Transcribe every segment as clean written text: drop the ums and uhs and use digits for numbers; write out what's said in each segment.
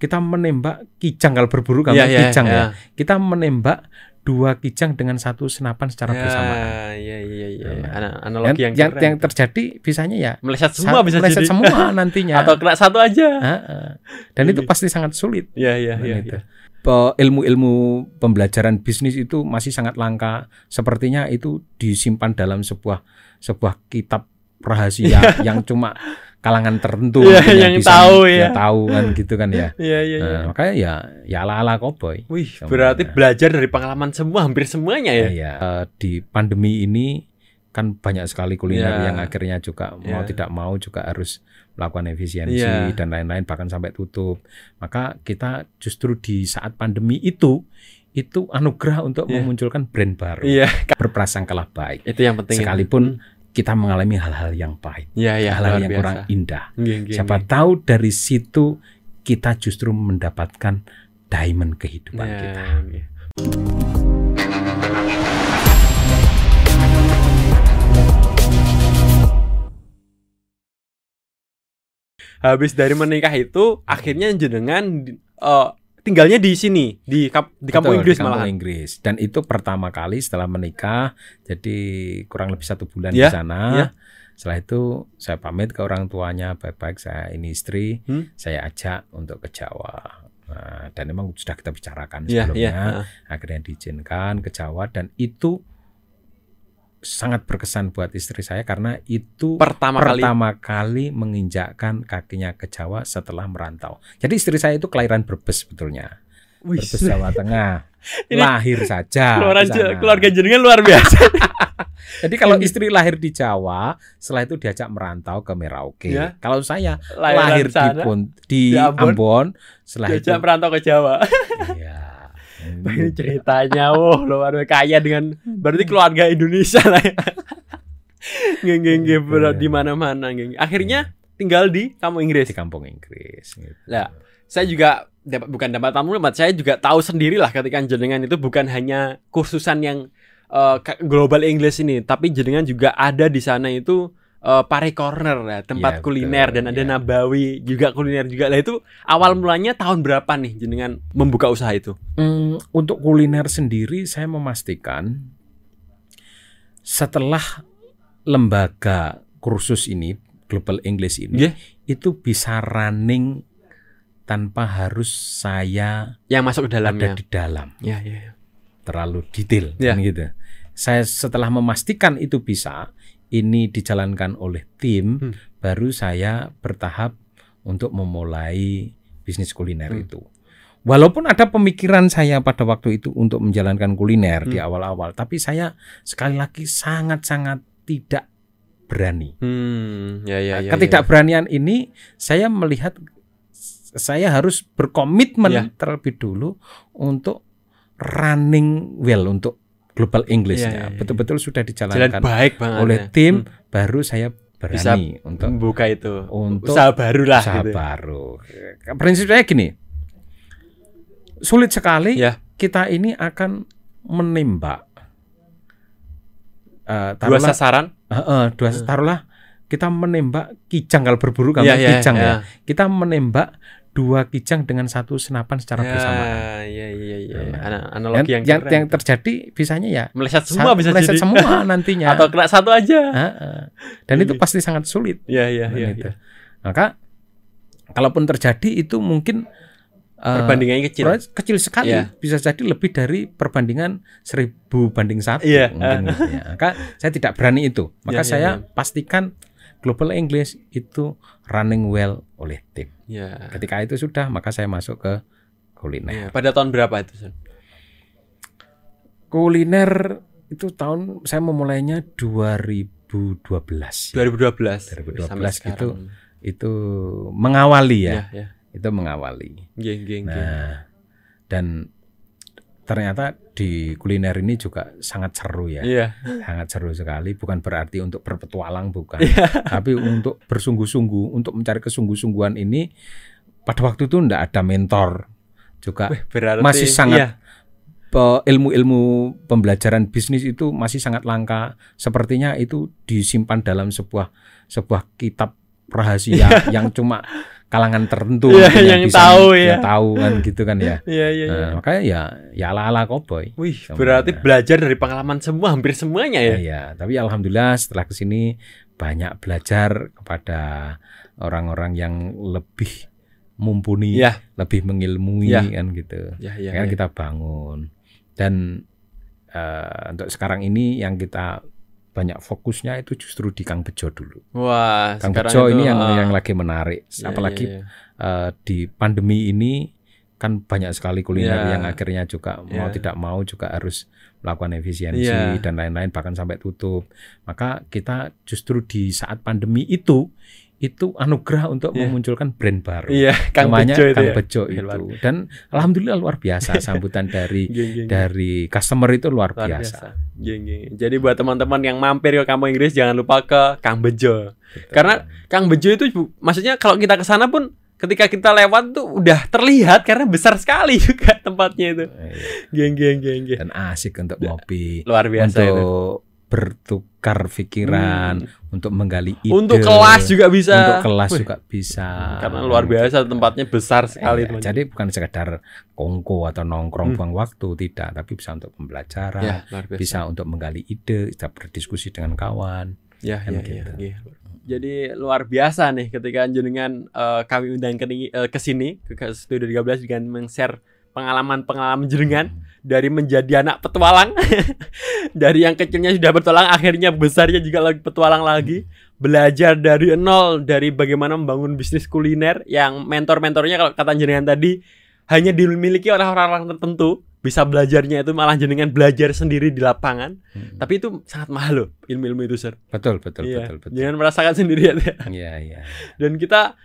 kita menembak kijang, kalau berburu gambar kijang ya. Kita menembak 2 kijang dengan 1 senapan secara bersamaan. Analogi yang terjadi bisanya ya meleset semua, bisa meleset jadi semua nantinya. Atau kena satu aja. Dan itu pasti sangat sulit. Iya. Ilmu-ilmu pembelajaran bisnis itu masih sangat langka. Sepertinya itu disimpan dalam sebuah kitab rahasia yang cuma kalangan tertentu yang bisa tahu tahu kan gitu kan ya. Makanya ya ala-ala koboi. Wih, berarti belajar dari pengalaman semua, hampir semuanya ya. Di pandemi ini kan banyak sekali kuliner yang akhirnya juga mau tidak mau juga harus melakukan efisiensi dan lain-lain, bahkan sampai tutup. Maka kita justru di saat pandemi itu anugerah untuk memunculkan brand baru, berprasangkalah baik. Itu yang penting. Sekalipun kita mengalami hal-hal yang pahit, hal-hal yang kurang indah. Siapa tahu dari situ kita justru mendapatkan diamond kehidupan kita. Habis dari menikah itu, akhirnya jenengan tinggalnya di sini, di kampung Inggris malahan. Inggris. Dan itu pertama kali setelah menikah, jadi kurang lebih 1 bulan di sana. Setelah itu saya pamit ke orang tuanya, baik-baik saya ini istri, saya ajak untuk ke Jawa. Dan memang sudah kita bicarakan sebelumnya, akhirnya diizinkan ke Jawa, dan itu sangat berkesan buat istri saya karena itu pertama kali menginjakkan kakinya ke Jawa setelah merantau. Jadi istri saya itu kelahiran Brebes sebetulnya. Brebes Jawa Tengah. Lahir saja. Keluarga jenengan luar biasa. Jadi kalau istri lahir di Jawa, setelah itu diajak merantau ke Merauke. Kalau saya lahir di Ambon, setelah diajak merantau ke Jawa. Ini ceritanya luar biasa kaya dengan berarti keluarga Indonesia lah ya. Berat di mana-mana. Akhirnya tinggal di kampung Inggris. Di kampung Inggris. Gitu. Nah, saya juga bukan dapat tamu, saya juga tahu sendirilah ketika jenengan itu bukan hanya kursusan yang global English ini, tapi jenengan juga ada di sana itu Pare Corner ya, tempat kuliner, dan ada Nabawi juga kuliner juga. Lah itu awal mulanya tahun berapa nih jenengan membuka usaha itu? Untuk kuliner sendiri saya memastikan setelah lembaga kursus ini, Global English ini, itu bisa running tanpa harus saya yang masuk ke dalamnya, ada di dalam. Terlalu detail kan gitu. Saya setelah memastikan itu bisa, ini dijalankan oleh tim, baru saya bertahap untuk memulai bisnis kuliner itu. Walaupun ada pemikiran saya pada waktu itu untuk menjalankan kuliner di awal-awal, tapi saya sekali lagi sangat-sangat tidak berani. Ketidakberanian ini saya melihat saya harus berkomitmen terlebih dulu untuk running well, untuk Global English-nya betul-betul sudah dijalankan oleh tim, baru saya berani bisa untuk membuka itu, untuk usaha baru lah. Baru. Prinsipnya gini, sulit sekali kita ini akan menembak dua sasaran. Taruhlah kita menembak kijang, kalau berburu gambar kijang ya. Kita menembak 2 kijang dengan 1 senapan secara bersamaan. Analogi yang terjadi bisanya ya meleset semua, bisa meleset jadi semua nantinya. Atau kena satu aja. Dan itu pasti sangat sulit. Maka kalaupun terjadi itu mungkin perbandingannya kecil sekali. Bisa jadi lebih dari perbandingan 1000 banding 1 mungkin gitu ya. Maka saya tidak berani itu. Maka saya pastikan Global English itu running well oleh tim. Ketika itu sudah, maka saya masuk ke kuliner. Pada tahun berapa itu, Son? Kuliner itu tahun saya memulainya 2012. 2012 itu mengawali itu mengawali. Dan ternyata di kuliner ini juga sangat seru sangat seru sekali. Bukan berarti untuk berpetualang, bukan, tapi untuk bersungguh-sungguh, untuk mencari kesungguh-sungguhan ini. Pada waktu itu tidak ada mentor juga. Masih sangat ilmu-ilmu pembelajaran bisnis itu masih sangat langka. Sepertinya itu disimpan dalam sebuah kitab rahasia yang cuma kalangan tertentu yang bisa, tahu ya. Tahu kan gitu kan ya. Iya. Makanya ya ala-ala cowboy. Wih, berarti belajar dari pengalaman semua, hampir semuanya ya. Iya, tapi alhamdulillah setelah kesini banyak belajar kepada orang-orang yang lebih mumpuni, lebih mengilmui kan gitu. Kan kita bangun. Dan untuk sekarang ini yang kita banyak fokusnya itu justru di Kang Bejo dulu. Wah, Kang Bejo ini yang lagi menarik. Apalagi di pandemi ini kan banyak sekali kuliner yang akhirnya juga mau tidak mau juga harus melakukan efisiensi dan lain-lain, bahkan sampai tutup. Maka kita justru di saat pandemi itu anugerah untuk memunculkan brand baru. Namanya Kang Bejo itu. Dan alhamdulillah luar biasa sambutan dari customer itu luar biasa. Jadi buat teman-teman yang mampir ke Kampung Inggris jangan lupa ke Kang Bejo. Karena Kang Bejo itu maksudnya kalau kita ke sana pun ketika kita lewat tuh udah terlihat karena besar sekali juga tempatnya itu. Geng. Dan asik untuk ngopi. Luar biasa untuk itu. Bertukar pikiran, untuk menggali ide. Untuk kelas juga bisa. Untuk kelas juga bisa. Karena luar biasa tempatnya besar sekali. Jadi bukan sekedar kongko atau nongkrong buang waktu, tidak, tapi bisa untuk pembelajaran, bisa untuk menggali ide, bisa berdiskusi dengan kawan. Gitu. Jadi luar biasa nih ketika jenengan kami undang ke sini ke Studio 13 dengan men-share pengalaman jenengan dari menjadi anak petualang. Dari yang kecilnya sudah petualang, akhirnya besarnya juga lagi petualang lagi. Belajar dari nol, dari bagaimana membangun bisnis kuliner yang mentor-mentornya kalau kata jenengan tadi hanya dimiliki oleh orang-orang tertentu. Bisa belajarnya itu malah jenengan belajar sendiri di lapangan. Tapi itu sangat mahal loh ilmu-ilmu itu, Sir. Betul. Jangan merasakan sendiri ya. Iya. Dan kita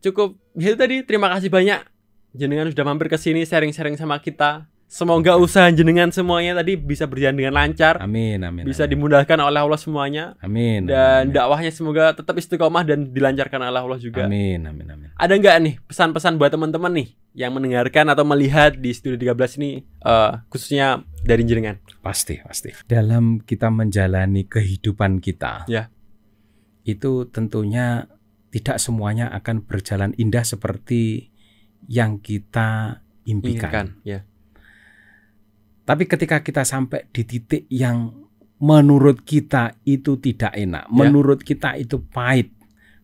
cukup itu tadi, terima kasih banyak jenengan sudah mampir ke sini sharing-sharing sama kita. Semoga usaha jenengan semuanya tadi bisa berjalan dengan lancar. Amin. Bisa dimudahkan oleh Allah semuanya. Amin. Dan dakwahnya semoga tetap istiqomah dan dilancarkan oleh Allah juga. Amin. Ada nggak nih pesan-pesan buat teman-teman nih yang mendengarkan atau melihat di Studio 13 ini, khususnya dari jenengan? Pasti. Dalam kita menjalani kehidupan kita, itu tentunya tidak semuanya akan berjalan indah seperti yang kita impikan. Tapi ketika kita sampai di titik yang menurut kita itu tidak enak, menurut kita itu pahit,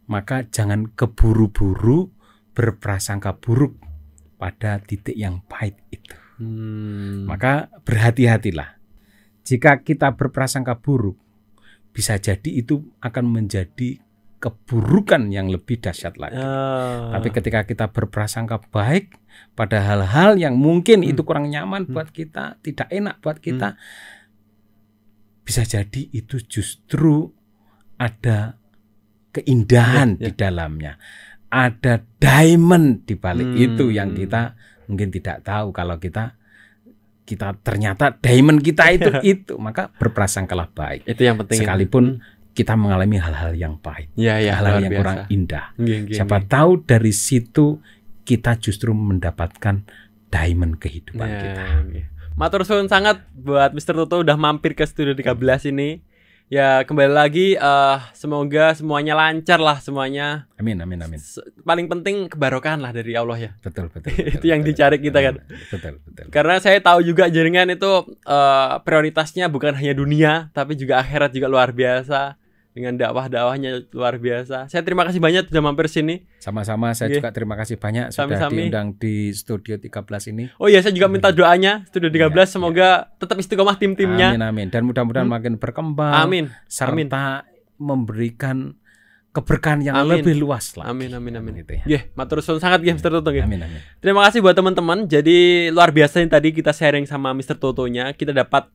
maka jangan keburu-buru berprasangka buruk pada titik yang pahit itu. Maka berhati-hatilah. Jika kita berprasangka buruk, bisa jadi itu akan menjadi keburukan yang lebih dahsyat lagi. Tapi ketika kita berprasangka baik pada hal-hal yang mungkin itu kurang nyaman buat kita, tidak enak buat kita, bisa jadi itu justru ada keindahan di dalamnya. Ada diamond di balik itu yang kita mungkin tidak tahu. Kalau kita ternyata diamond kita itu, maka berprasangkalah baik. Itu yang penting. Sekalipun kita mengalami hal-hal yang pahit, hal-hal yang kurang indah. Siapa tahu dari situ kita justru mendapatkan diamond kehidupan kita. Matur suwun sangat buat Mr. Toto udah mampir ke Studio 13 ini. Ya kembali lagi, semoga semuanya lancar lah semuanya. Amin. Paling penting kebarokahan lah dari Allah ya. Betul. Itu yang dicari kita kan. Betul. Karena saya tahu juga jaringan itu prioritasnya bukan hanya dunia, tapi juga akhirat juga luar biasa. Dengan dakwah-dakwahnya luar biasa. Saya terima kasih banyak sudah mampir sini. Sama-sama, saya juga terima kasih banyak sudah diundang di Studio 13 ini. Oh iya, saya juga minta doanya Studio 13 semoga tetap istiqomah tim-timnya. Amin. Dan mudah-mudahan makin berkembang. Amin. Serta memberikan keberkahan yang lebih luas lagi. Amin. Gitu ya. Matur suwun sangat ya Mr. Toto. Amin. Terima kasih buat teman-teman. Jadi luar biasa nih tadi kita sharing sama Mr. Totonya, kita dapat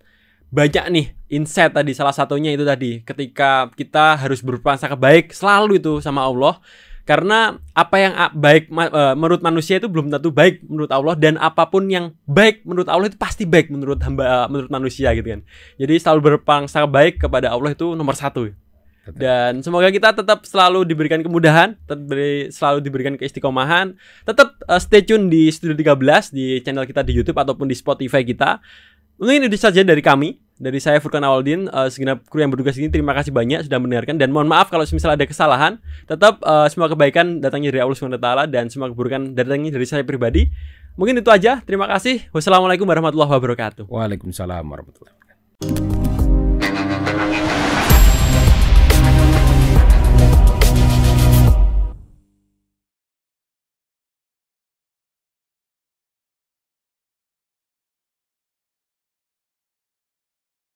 banyak nih insight tadi. Salah satunya itu tadi, ketika kita harus berprasangka baik selalu itu sama Allah. Karena apa yang baik menurut manusia itu belum tentu baik menurut Allah, dan apapun yang baik menurut Allah itu pasti baik menurut menurut manusia gitu kan. Jadi selalu berprasangka baik kepada Allah itu nomor satu. Dan semoga kita tetap selalu diberikan kemudahan, selalu diberikan keistiqomahan. Tetap stay tune di Studio 13 di channel kita di YouTube ataupun di Spotify kita. Mungkin itu saja dari kami. Dari saya Furqan Awaldin, segenap kru yang bertugas ini terima kasih banyak sudah mendengarkan, dan mohon maaf kalau misalnya ada kesalahan. Tetap semua kebaikan datangnya dari Allah SWT dan semua keburukan datangnya dari saya pribadi. Mungkin itu aja. Terima kasih. Wassalamualaikum warahmatullahi wabarakatuh. Waalaikumsalam warahmatullahi wabarakatuh.